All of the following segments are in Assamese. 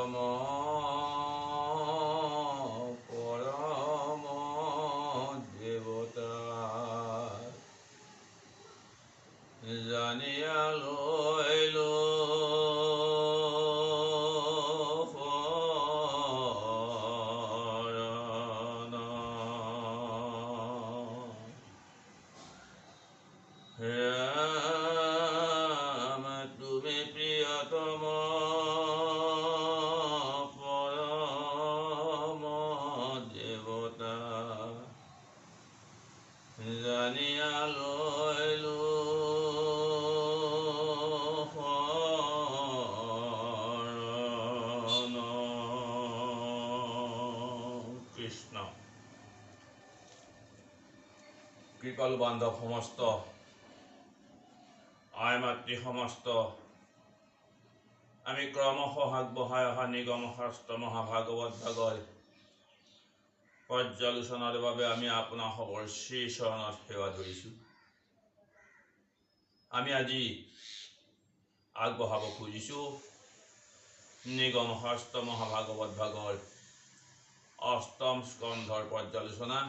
প্রিয়তম পরম দেবতা জানিয়া লইল রাম তুমি প্রিয়তম পরম দেবতা জানিয়া লইল কৃষ্ণ কৃপালু বান্ধব সমস্ত আই মাতৃ সমস্ত আমি ক্রমশ আগবঢ়াই অহা নিগম শাস্ত্ৰ মহাভাগৱত ভাগৰ পৰ্যালোচনাৰ বাবে আমি আপোনাৰ সবৰ শ্ৰী চৰণত সেৱা ধৰিছোঁ। আমি আজি আগবঢ়াব খুজিছোঁ নিগম শাস্ত্ৰ মহাভাগৱত ভাগৰ অষ্টম স্কন্ধৰ পৰ্যালোচনা।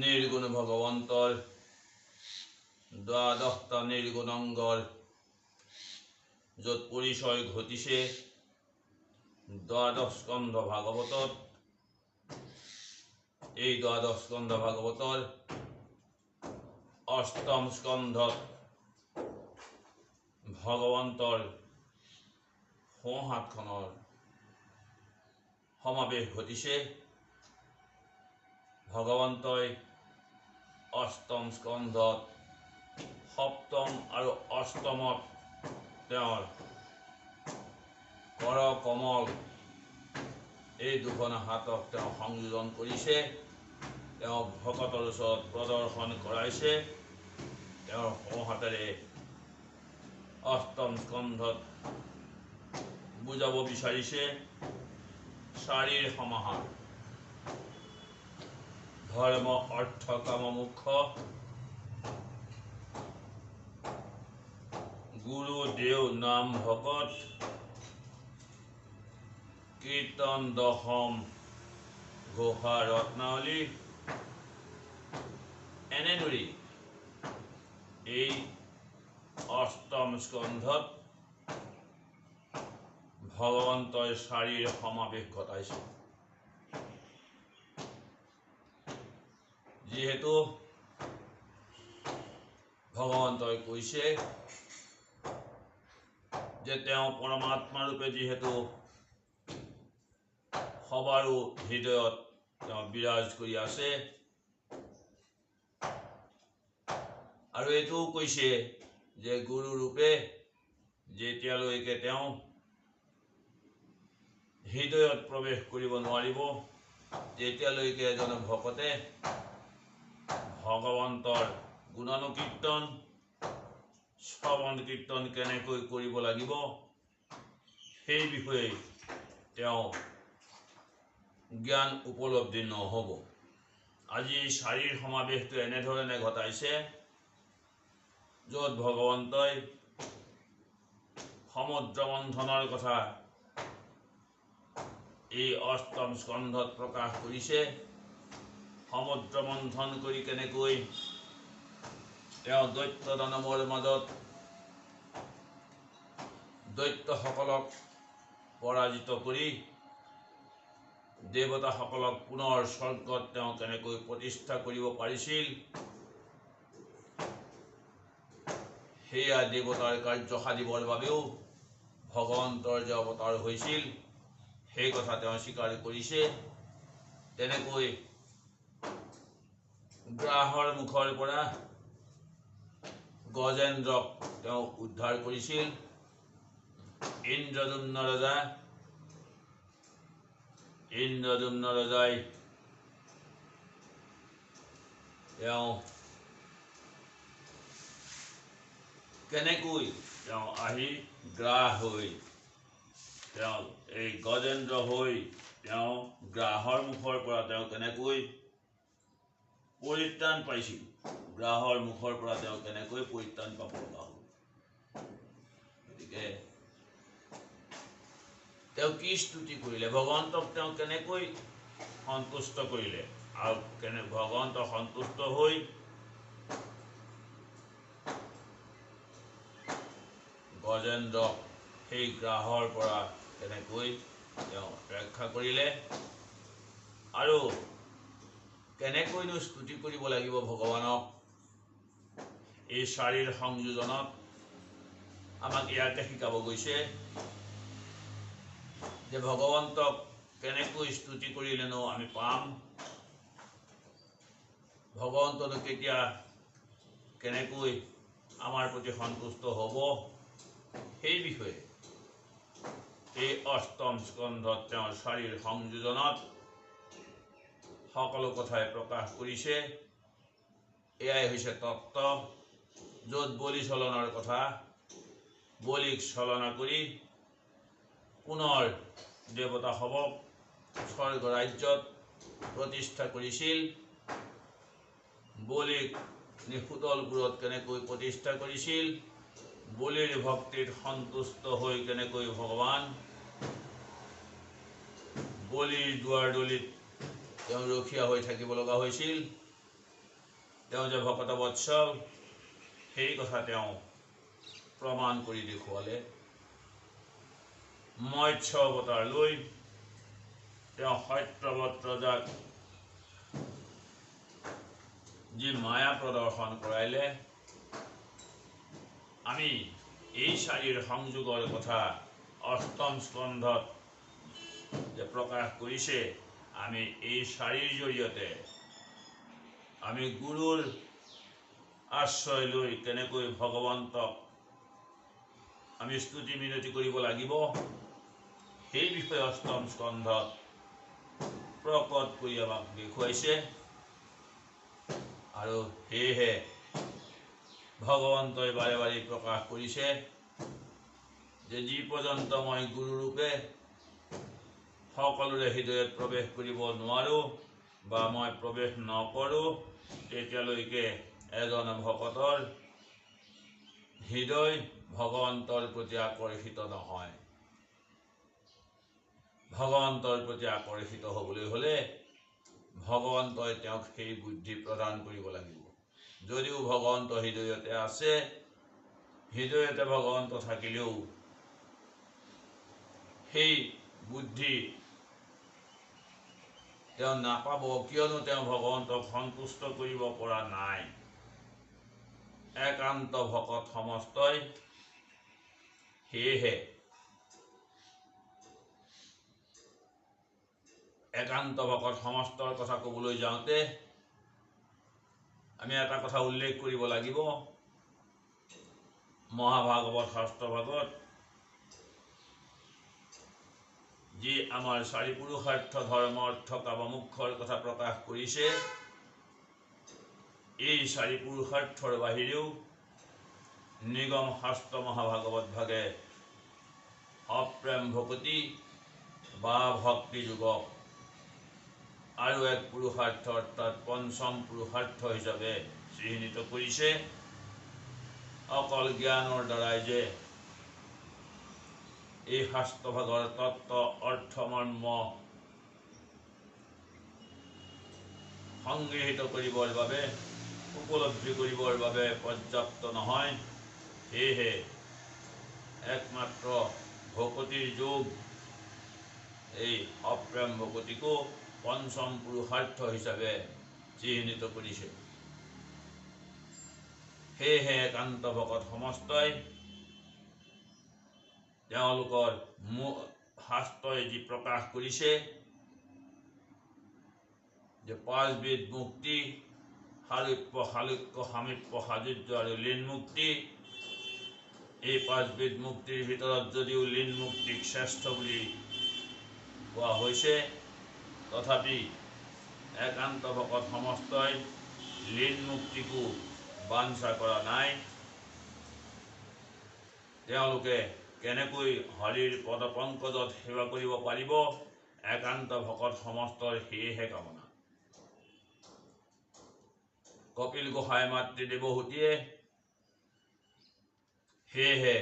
নিৰ্গুণ ভগৱন্তৰ দ্বাদশটা নিৰ্গুণ অংগৰ য'ত পৰিচয় ঘটিছে দ্বাদশ স্কন্ধ ভাগৱতত। এই দ্বাদশ স্কন্ধ ভাগৱতৰ অষ্টম স্কন্ধত ভগৱন্তৰ সোঁহাতখনৰ সমাৱেশ ঘটিছে। ভগৱন্তই অষ্টম স্কন্ধত সপ্তম আৰু অষ্টমত তেওঁৰ কৰ কমল এই দুখন হাতক তেওঁ সংযোজন কৰিছে। তেওঁ ভকতৰ ওচৰত প্ৰদৰ্শন কৰাইছে। তেওঁৰ সোঁহাতেৰে অষ্টম স্কন্ধত বুজাব বিচাৰিছে চাৰিৰ সমাহাৰ ধৰ্ম অৰ্থ কাম মোক্ষ। গুৰু দেও নাম ভকত কীৰ্তন দশম ঘোষা ৰত্নাৱলী। এনেদৰেই এই অষ্টম স্কন্ধত ভগৱন্তই চাৰিৰ সমাৱেশ ঘটাইছে। যিহেতু ভগৱন্তই কৈছে যে তেওঁ পৰমাত্মা ৰূপে যিহেতু সবাৰো হৃদয়ত তেওঁ বিৰাজ কৰি আছে, আৰু এইটোও কৈছে যে গুৰু ৰূপে যেতিয়ালৈকে তেওঁ হৃদয়ত প্ৰৱেশ কৰিব নোৱাৰিব তেতিয়ালৈকে এজন ভকতে ভগৱন্তৰ গুণানুকীৰ্তন শ্ৰৱণ কীৰ্তন কেনেকৈ কৰিব লাগিব সেই বিষয়ে তেওঁ জ্ঞান উপলব্ধি নহ'ব। আজি চাৰিৰ সমাৱেশটো এনেধৰণে ঘটাইছে য'ত ভগৱন্তই সমুদ্ৰ মন্থনৰ কথা এই অষ্টম স্কন্ধত প্ৰকাশ কৰিছে। সমুদ্ৰ মন্থন কৰি কেনেকৈ তেওঁ দৈত্য দানৱৰ মাজত দৈত্যসকলক পৰাজিত কৰি দেৱতাসকলক পুনৰ স্বৰ্গত তেওঁ কেনেকৈ প্ৰতিষ্ঠা কৰিব পাৰিছিল, সেয়া দেৱতাৰ কাৰ্য সাধিবৰ বাবেও ভগৱন্তৰ যে অৱতাৰ হৈছিল সেই কথা তেওঁ স্বীকাৰ কৰিছে। তেনেকৈ গ্ৰাহৰ মুখৰ পৰা গজেন্দ্ৰক তেওঁ উদ্ধাৰ কৰিছিল। ইন্দ্ৰদ্যুম্ন ৰজাই তেওঁ কেনেকৈ তেওঁ আহি গ্ৰাহ হৈ তেওঁ এই গজেন্দ্ৰ হৈ তেওঁ গ্ৰাহৰ মুখৰ পৰা তেওঁ কেনেকৈ পৰিত্ৰাণ পাইছিল, গ্ৰাহৰ মুখৰ পৰা তেওঁ কেনেকৈ পৰিত্ৰাণ পাব লগা হ'ল। তেওঁ কি স্তুতি কৰিলে, ভগৱন্তক তেওঁ কেনেকৈ সন্তুষ্ট কৰিলে, আৰু ভগৱন্ত সন্তুষ্ট হৈ গজেন্দ্ৰক সেই গ্ৰাহৰ পৰা কেনেকৈ তেওঁ ৰক্ষা কৰিলে, আৰু কেনেকৈনো স্তুতি কৰিব লাগিব ভগৱানক এই চাৰিৰ সংযোজনত আমাক ইয়াকে শিকাব গৈছে যে ভগৱন্তক কেনেকৈ স্তুতি কৰিলেনো আমি পাম, ভগৱন্তনো কেতিয়া কেনেকৈ আমাৰ প্ৰতি সন্তুষ্ট হ'ব, সেই বিষয়ে এই অষ্টম স্কন্ধত তেওঁৰ চাৰিৰ সংযোজনত সকলো কথাই প্ৰকাশ কৰিছে। এয়াই হৈছে তত্ত্ব, য'ত বলি চলনৰ কথা, বলিক চলনা কৰি পুনৰ দেৱতাসৱক স্বৰ্গ ৰাজ্যত প্ৰতিষ্ঠা কৰিছিল, বলিক নিশুতলপুৰত কেনেকৈ প্ৰতিষ্ঠা কৰিছিল, বলিৰ ভক্তিত সন্তুষ্ট হৈ কেনেকৈ ভগৱান বলিৰ দুৱাৰদলিত তেওঁ ৰখীয়া হৈ থাকিব লগা হৈছিল, তেওঁ যে ভকতবৎসল সেই কথা তেওঁ প্ৰমাণ কৰি দেখুৱালে। মৎস্য অৱতাৰ লৈ তেওঁ সত্যব্ৰত ৰজাক যি মায়া প্ৰদৰ্শন কৰাইলে, আমি এই চাৰিৰ সংযোগৰ কথা অষ্টম স্কন্ধত যে প্ৰকাশ কৰিছে, আমি এই চাৰিৰ জৰিয়তে আমি গুৰুৰ আশ্ৰয় লৈ কেনেকৈ ভগৱন্তক আমি স্তুতি মিনতি কৰিব লাগিব, সেই বিষয়ে অষ্টম স্কন্ধত প্ৰকট কৰি আমাক দেখুৱাইছে। আৰু সেয়েহে ভগৱন্তই বাৰে বাৰে প্ৰকাশ কৰিছে যে যি পৰ্যন্ত মই গুৰুৰূপে সকলোৰে হৃদয়ত প্ৰৱেশ কৰিব নোৱাৰোঁ বা মই প্ৰৱেশ নকৰোঁ, তেতিয়ালৈকে এজন ভকতৰ হৃদয় ভগৱন্তৰ প্ৰতি আকৰ্ষিত নহয়। ভগৱন্তৰ প্ৰতি আকৰ্ষিত হ'বলৈ হ'লে ভগৱন্তই তেওঁক সেই বুদ্ধি প্ৰদান কৰিব লাগিব। যদিও ভগৱন্ত হৃদয়তে আছে, হৃদয়তে ভগৱন্ত থাকিলেও সেই বুদ্ধি তেওঁ নাপাব, কিয়নো তেওঁ ভগৱন্তক সন্তুষ্ট কৰিব পৰা নাই। একান্ত ভকত সমস্তই সেয়েহে একান্ত ভকত সমস্তৰ কথা ক'বলৈ যাওঁতে আমি এটা কথা উল্লেখ কৰিব লাগিব। মহাভাগৱত শাস্ত্ৰভাগত যি আমাৰ চাৰি পুৰুষাৰ্থ ধৰ্ম অৰ্থ কাম মোক্ষৰ কথা প্ৰকাশ কৰিছে, এই চাৰি পুৰুষাৰ্থৰ বাহিৰেও নিগম শাস্ত্ৰ মহাভাগৱত ভাগে অপ্ৰেম ভকতি বা ভক্তি যুগক আৰু এক পুৰুষাৰ্থ অৰ্থাৎ পঞ্চম পুৰুষাৰ্থ হিচাপে চিহ্নিত কৰিছে। অকল জ্ঞানৰ দ্বাৰাই যে এই শাস্ত্ৰভাগৰ তত্ত্ব অৰ্থ মৰ্ম সংগৃহীত কৰিবৰ বাবে, উপলব্ধি কৰিবৰ বাবে পৰ্যাপ্ত নহয়। সেয়েহে একমাত্ৰ ভকতিৰ যুগ এই অপ্ৰেম ভকতিকো পঞ্চম পুৰুষাৰ্থ হিচাপে চিহ্নিত কৰিছে। সেয়েহে একান্ত ভকত সমস্তই তেওঁলোকৰ শাস্ত্ৰই যি প্ৰকাশ কৰিছে যে পাঁচবিধ মুক্তি, সালোক্য, সালোক্য, সামীপ্য, সাযুজ্য আৰু লীন মুক্তি, এই পাঁচবিধ মুক্তিৰ ভিতৰত যদিও লীন মুক্তিক শ্ৰেষ্ঠ বুলি কোৱা হৈছে, তথাপি একান্ত ভকত সমস্তই লীন মুক্তিকো বাঞ্ছা কৰা নাই। তেওঁলোকে কেনেকৈ হৰিৰ পদপংকজত সেৱা কৰিব পাৰিব, একান্ত ভকত সমস্তৰ সেয়েহে কামনা। কপিল গোসাঁই মাতৃ দেৱহূতিয়ে সেয়েহে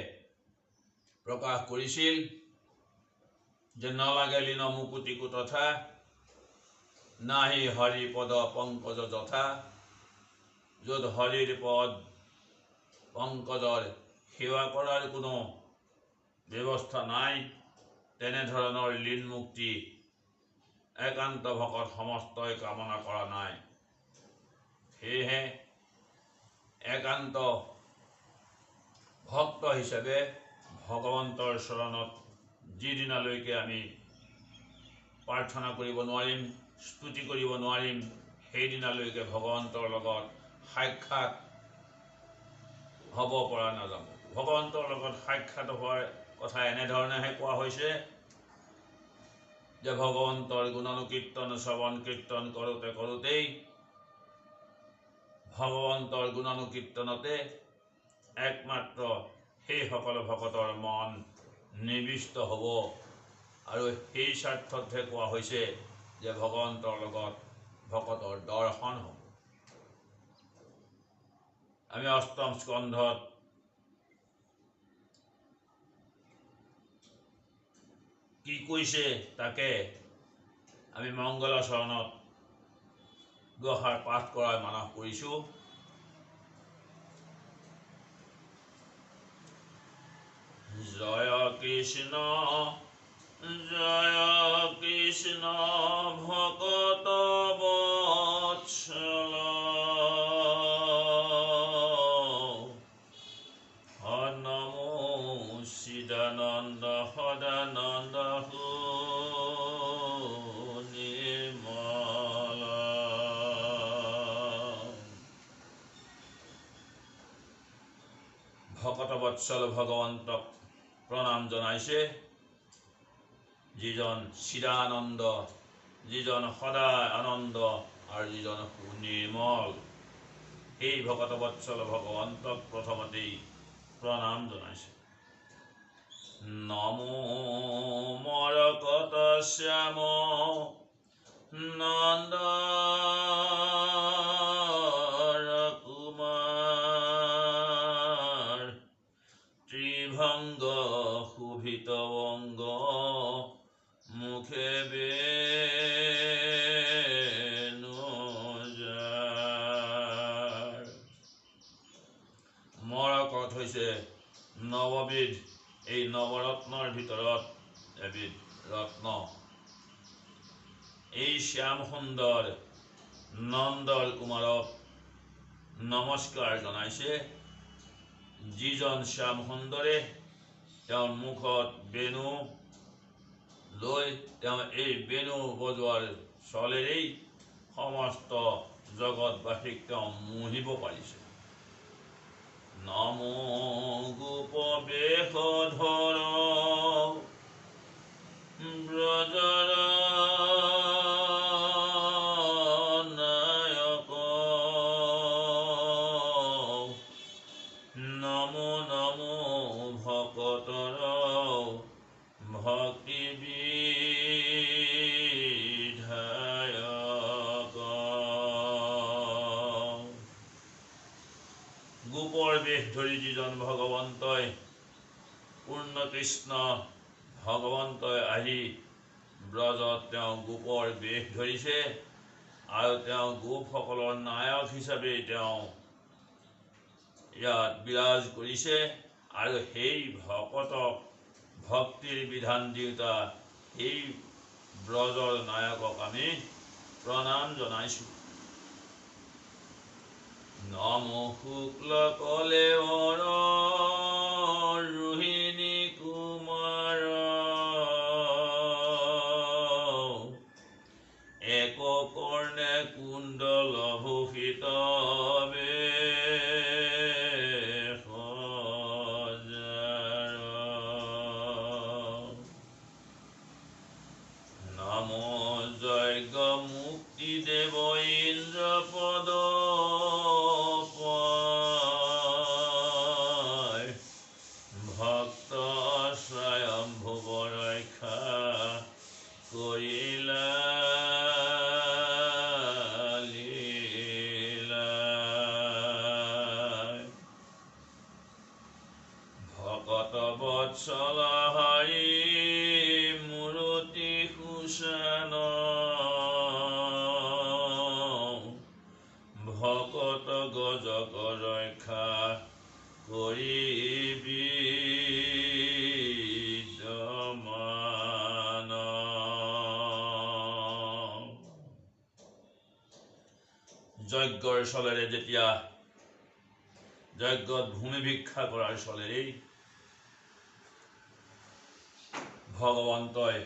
প্ৰকাশ কৰিছিল যে নালাগে লীন মুকুতিকু তথা নাহি হৰি পদ পঙ্কজ যথা। য'ত হৰিৰ পদ পঙ্কজৰ সেৱা কৰাৰ কোনো ব্যৱস্থা নাই, তেনেধৰণৰ লীন মুক্তি একান্ত ভকত সমস্তই কামনা কৰা নাই। সেয়েহে একান্ত ভক্ত হিচাপে ভগৱন্তৰ চৰণত যিদিনালৈকে আমি প্ৰাৰ্থনা কৰিব নোৱাৰিম, স্তুতি কৰিব নোৱাৰিম, সেইদিনালৈকে ভগৱন্তৰ লগত সাক্ষাৎ হ'ব পৰা নাযাব। ভগৱন্তৰ লগত সাক্ষাৎ হোৱাৰ কথা এনেধৰণেহে কোৱা হৈছে যে ভগৱন্তৰ গুণানুকীৰ্তন শ্ৰৱণ কীৰ্তন কৰোঁতে কৰোঁতেই ভগৱন্তৰ গুণানুকীৰ্তনতে একমাত্ৰ সেইসকল ভকতৰ মন নিবিষ্ট হ'ব, আৰু সেই স্বাৰ্থতহে কোৱা হৈছে যে ভগৱন্তৰ লগত ভকতৰ দৰ্শন হ'ব। আমি অষ্টম স্কন্ধত কি কৈছে তাকে আমি মংগলাচৰণত দুআষাৰ পাঠ কৰাৰ মানস কৰিছোঁ। জয় কৃষ্ণ ভকত বৎসল, নমো চিদানন্দ সদানন্দ নিৰ্মল। ভকত বৎসল ভগৱন্তক প্ৰণাম জনাইছে, যিজন চিদানন্দ, যিজন সদায় আনন্দ আৰু যিজন সুনিৰ্মল। সেই ভকত বৎসল ভগৱন্তক প্ৰথমতেই প্ৰণাম জনাইছে। নমো মৰকত শ্যাম নন্দ কুমাৰ, ত্ৰিভংগ শোভিত অংগ মুখে বেণুজাৰ। মৰকত হৈছে নৱবিধ, এই নৱৰত্নৰ ভিতৰত এবিধ ৰত্ন। এই শ্যাম সুন্দৰ নন্দৰ কুমাৰক নমস্কাৰ জনাইছে, যিজন শ্যাম সুন্দৰে তেওঁৰ মুখত বেণু লৈ তেওঁ এই বেণু বজোৱাৰ চলেৰেই সমস্ত জগতবাসীক তেওঁ মোহিব পাৰিছে। নমো গোপ বেশধৰ ব্ৰজৰ নায়ক, নমো নমো ভকতৰ ভক্তি বিধায়ক। গোপৰ বেশ ধৰি যিজন ভগৱন্তই পূৰ্ণ কৃষ্ণ ভগৱন্তই আহি ব্ৰজত তেওঁ গোপৰ বেশ ধৰিছে, আৰু তেওঁ গোপসকলৰ নায়ক হিচাপে তেওঁ ইয়াত বিৰাজ কৰিছে, আৰু সেই ভকতক ভক্তিৰ বিধান দিওঁতা সেই ব্ৰজৰ নায়কক আমি প্ৰণাম জনাইছোঁ। নমো শুক্ল কলেৱৰ ৰোহিণী কুমাৰ, এক কৰ্ণে কুণ্ডল ভূষিত বেশজাৰ। নমো যজ্ঞ মুক্তি দেৱ ইন্দ্ৰ পদ ভক্ত স্বয়ম্ভুৱ ৰক্ষা কৰিলা লীলা। ভকত বৎসল হৰি মুৰু যজ্ঞৰ চলেৰে যেতিয়া যজ্ঞত ভূমি ভিক্ষা কৰাৰ চলেৰেই ভগৱন্তই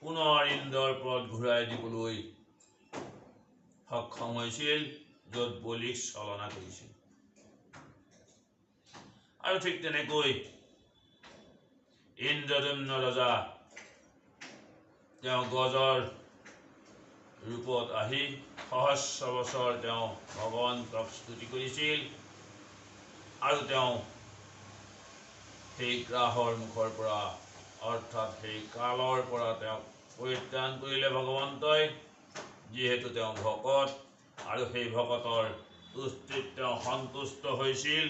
পুনৰ ইন্দ্ৰৰ পদ ঘূৰাই দিবলৈ সক্ষম হৈছিল, য'ত বলিক চলনা কৰিছিল। আৰু ঠিক তেনেকৈ ইন্দ্ৰদম্ন ৰজা তেওঁ গজৰ ৰূপত আহি সহস্ৰ বছৰ তেওঁ ভগৱন্তক স্তুতি কৰিছিল আৰু তেওঁ সেই গ্ৰাহৰ মুখৰ পৰা অৰ্থাৎ সেই কালৰ পৰা তেওঁক পৰিত্ৰাণ কৰিলে ভগৱন্তই, যিহেতু তেওঁ ভকত আৰু সেই ভকতৰ তুষ্টিত তেওঁ সন্তুষ্ট হৈছিল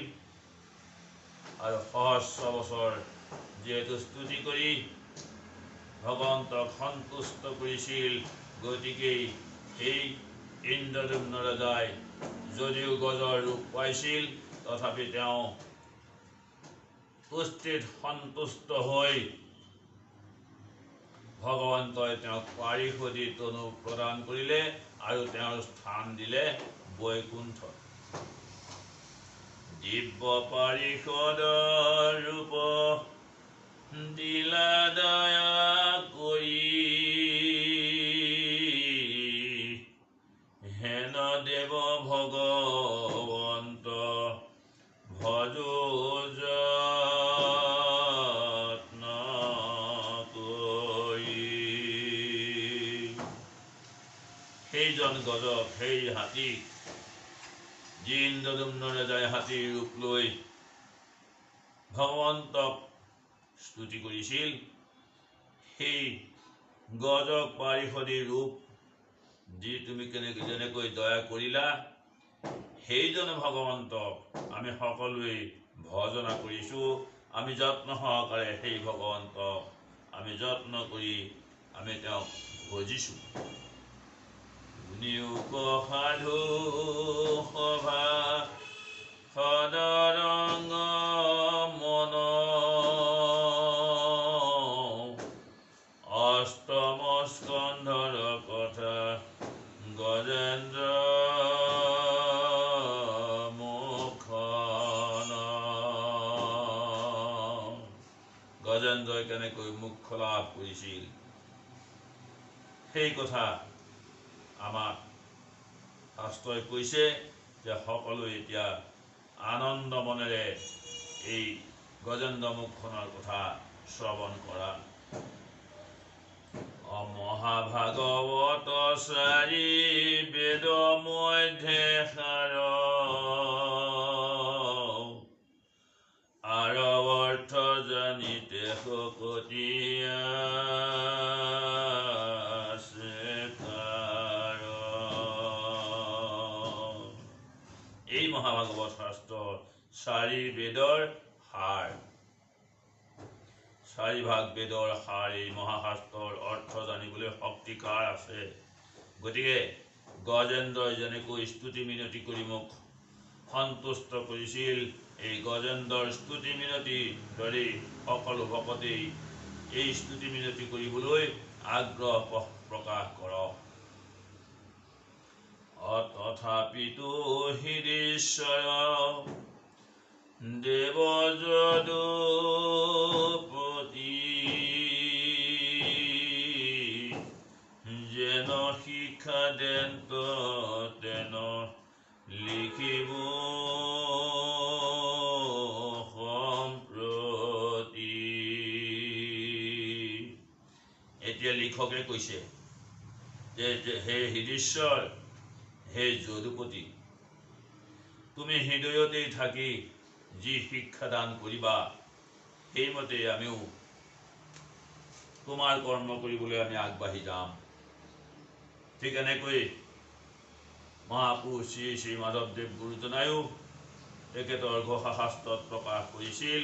আৰু সহস্ৰ বছৰ যিহেতু স্তুতি কৰি ভগৱন্তক সন্তুষ্ট কৰিছিল, গতিকে সেই ইন্দ্ৰদম্ন ৰজাই যদিও গজৰ ৰূপ পাইছিল তথাপি তেওঁ তুষ্টিত সন্তুষ্ট হৈ ভগৱন্তই তেওঁক পাৰিষদী তনু প্ৰদান কৰিলে আৰু তেওঁৰ স্থান দিলে বৈকুণ্ঠত। দিব্য পাৰিষদৰ ৰূপ দিলা দয়া কৰি, হেন দেৱ ভগৱন্ত ভজো যত্ন কৰি। সেইজন গজক, সেই হাতীক যি ইন্দ্ৰদম্ন ৰজাই হাতীৰ ৰূপ লৈ ভগৱন্তক স্তুতি কৰিছিল, সেই গজক পাৰিষদী ৰূপ যি তুমি যেনেকৈ দয়া কৰিলা, সেইজন ভগৱন্তক আমি সকলোৱে ভজনা কৰিছোঁ। আমি যত্ন সহকাৰে সেই ভগৱন্তক আমি যত্ন কৰি আমি তেওঁক ভজিছোঁ। নিয়োগ সাধু সভা সদৰংগ মন, অষ্টম স্কন্ধৰ কথা গজেন্দ্ৰ মুখন। গজেন্দ্ৰই কেনেকৈ মোক্ষ লাভ কৰিছিল সেই কথা আমাক শাস্ত্ৰই কৈছে, যে সকলোৱে এতিয়া আনন্দ মনেৰে এই গজেন্দ্ৰ মুখখনৰ কথা শ্ৰৱণ কৰা। মহাভাগৱত চাৰি বেদ মধ্যে সাৰ, আৰৱ অৰ্থ জানিতে শকতীয়া এই মহাভাগৱত শাস্ত্ৰ চাৰি বেদৰ সাৰ, চাৰিভাগ বেদৰ সাৰ। এই মহাশাস্ত্ৰৰ অৰ্থ জানিবলৈ শক্তি কাৰ আছে? গতিকে গজেন্দ্ৰই যেনেকৈ স্তুতি মিনতি কৰি মোক সন্তুষ্ট কৰিছিল, এই গজেন্দ্ৰৰ স্তুতি মিনতিৰ দৰেই সকলো ভকতেই এই স্তুতি মিনতি কৰিবলৈ আগ্ৰহ প্ৰকাশ কৰক। তথাপিতো হৃদীশ্বৰ দেৱ যদুপতি, যেন শিক্ষা দেন্ত তেন লিখিব সম্প্ৰতি। এতিয়া লিখকে কৈছে যে হে হৃদীশ্বৰ, হে যদুপতি, তুমি হৃদয়তেই থাকি যি শিক্ষা দান কৰিবা, সেইমতে আমিও তোমাৰ কৰ্ম কৰিবলৈ আমি আগবাঢ়ি যাম। ঠিক এনেকৈ মহাপুৰুষ শ্ৰী শ্ৰী মাধৱদেৱ গুৰুজনায়ো তেখেতৰ ঘোষা শাস্ত্ৰত প্ৰকাশ কৰিছিল,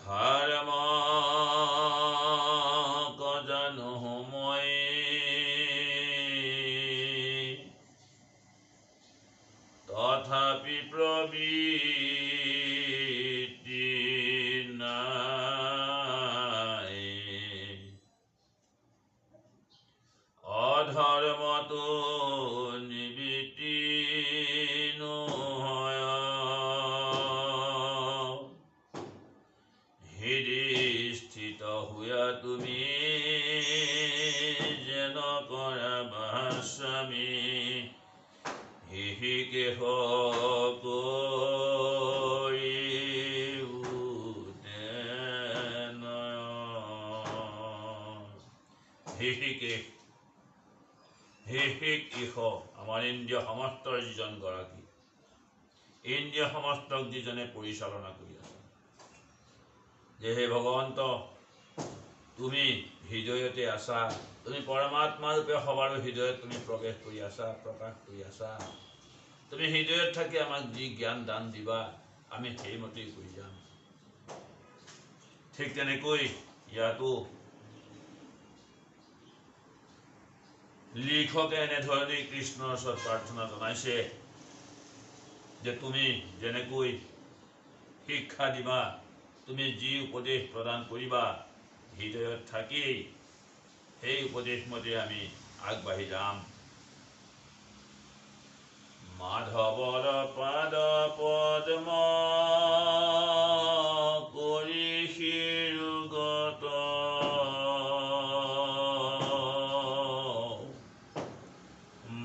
ধৰ্ম জানো মই তথাপি প্ৰবৃত্তি নাই, অধৰ্ম দেহ ইহ আমাৰ ইন্দ্ৰিয় সমস্তৰ যিজন গৰাকী, ইন্দ্ৰিয় সমস্তক যিজনে পৰিচালনা কৰি আছে, যে হে ভগৱন্ত তুমি হৃদয়তে আছা, তুমি পৰমাত্মা ৰূপে সবাৰ হৃদয়ত তুমি প্ৰৱেশ কৰি আছা, প্ৰকাশ কৰি আছা। তুমি হৃদয়ত থাকি আমাক যি জ্ঞান দান দিবা আমি সেইমতেই কৰি যাম। ঠিক তেনেকৈ ইয়াতো লিখকে এনেধৰণেই কৃষ্ণৰ ওচৰত প্ৰাৰ্থনা জনাইছে যে তুমি যেনেকৈ শিক্ষা দিবা, তুমি যি উপদেশ প্ৰদান কৰিবা, হৃদয়ত থাকি সেই উপদেশ মতে আমি আগবাঢ়ি যাম। মাধৱৰ পাদ পদ্ম কৰি শিৰোগত,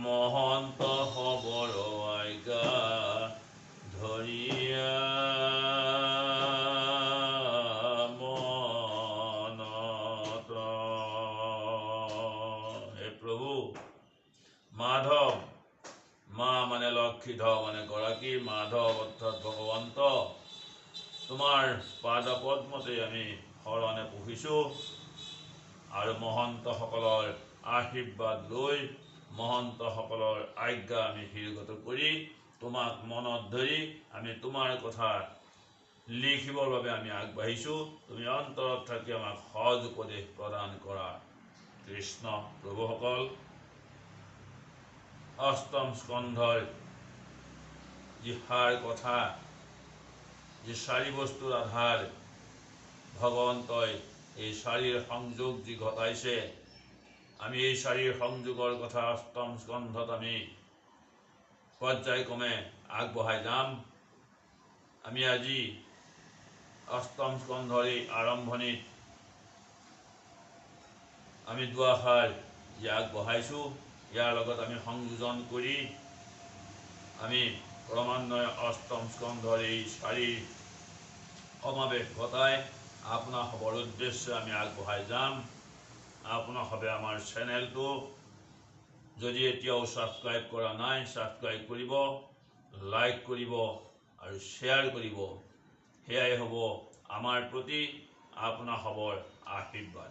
মহন্ত হবৰ আজ্ঞা ধৰিয়া মনত। হে প্ৰভু, মাধৱ, মা মানে লক্ষী, ধ মানে গৰাকী, মাধৱ অৰ্থাৎ ভগৱন্ত, তোমাৰ পাদ পদ্মতে আমি শৰণে পঢ়িছোঁ আৰু মহন্তসকলৰ আশীৰ্বাদ লৈ, মহন্তসকলৰ আজ্ঞা আমি শিৰোগত কৰি, তোমাক মনত ধৰি আমি তোমাৰ কথা লিখিবৰ বাবে আমি আগবাঢ়িছোঁ। তুমি অন্তৰত থাকি আমাক সজ উপদেশ প্ৰদান কৰা। কৃষ্ণ প্ৰভুসকল, অষ্টম স্কন্ধৰ যি সাৰ কথা, যি চাৰি বস্তুৰ আধাৰ, ভগৱন্তই এই চাৰিৰ সংযোগ যি ঘটাইছে, আমি এই চাৰিৰ সংযোগৰ কথা অষ্টম স্কন্ধত আমি পৰ্যায়ক্ৰমে আগবঢ়াই যাম। আমি আজি অষ্টম স্কন্ধৰ এই আৰম্ভণিত আমি দুআষাৰ যি আগবঢ়াইছোঁ, ইয়াৰ লগত আমি সংযোজন কৰি আমি ক্ৰমান্বয়ে অষ্টম স্কন্ধৰ এই চাৰিৰ সমাৱেশ ঘটাই আপোনাৰ সবৰ উদ্দেশ্যে আমি আগবঢ়াই যাম। আপোনাৰ সবে আমাৰ চেনেলটো যদি এতিয়াও ছাবস্ক্ৰাইব কৰা নাই, ছাবস্ক্ৰাইব কৰিব, লাইক কৰিব আৰু শ্বেয়াৰ কৰিব। সেয়াই হ'ব আমাৰ প্ৰতি আপোনাৰ সবৰ আশীৰ্বাদ।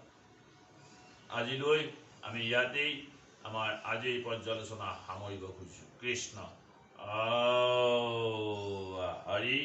আজিলৈ আমি ইয়াতেই আমাৰ আজিৰ পৰ্যালোচনা সামৰিব খুজিছোঁ। কৃষ্ণ হৰি